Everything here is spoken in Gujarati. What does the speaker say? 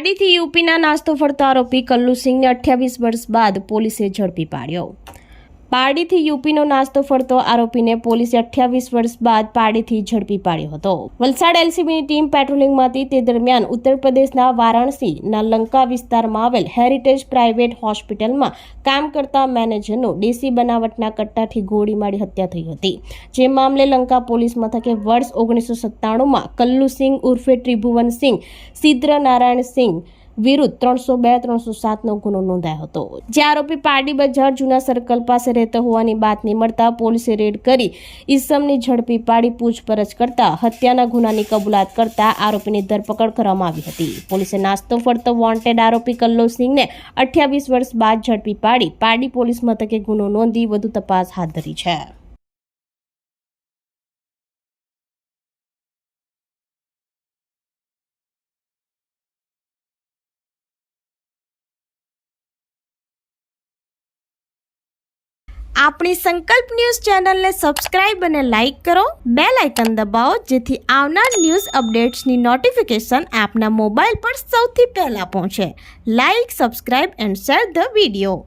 પારડીથી યુપીના નાસ્તો ફરતો આરોપી કલ્લુ સિંહને 28 વર્ષ બાદ પોલીસે ઝડપી પાડ્યો। પારડીથી યુપીનો નાસ્તો ફરતો આરોપીને પોલીસે 28 વર્ષ બાદ પારડીથી ઝડપી પાડ્યો હતો। વલસાડ એલસીબીની ટીમ પેટ્રોલિંગમાં હતી તે દરમિયાન ઉત્તર પ્રદેશના વારાણસીના લંકા વિસ્તારમાં આવેલ હેરિટેજ પ્રાઇવેટ હોસ્પિટલમાં કામ કરતા મેનેજરનું દેશી બનાવટના કટ્ટાથી ગોળી મારી હત્યા થઈ હતી। જે મામલે લંકા પોલીસ મથકે વર્ષ 1997માં કલ્લુ સિંહ ઉર્ફે ત્રિભુવન સિંહ સિદ્ર નારાયણ સિંહ વિરુદ્ધ 302-307નો ગુનો નોંધાયો હતો। જે આરોપી પારડી બજાર જૂના સર્કલ પાસે રહેતો હોવાની બાતમી મળતા પોલીસે રેડ કરી ઈસમને ઝડપી પાડી પૂછપરછ કરતા હત્યાના ગુનાની કબૂલાત કરતા આરોપીની ધરપકડ કરવામાં આવી હતી। પોલીસે નાસ્તો ફરતો વોન્ટેડ આરોપી કલ્લુ સિંહને 28 વર્ષ બાદ ઝડપી પાડી પારડી પોલીસ મથકે ગુનો નોંધી વધુ તપાસ હાથ ધરી છે। આપણી સંકલ્પ ન્યૂઝ ચેનલને સબસ્ક્રાઇબ અને લાઇક કરો, બેલ આઇકન દબાવો જેથી આવનાર ન્યૂઝ અપડેટ્સની નોટિફિકેશન આપના મોબાઈલ પર સૌથી પહેલા પહોંચે। Like, subscribe and share the video.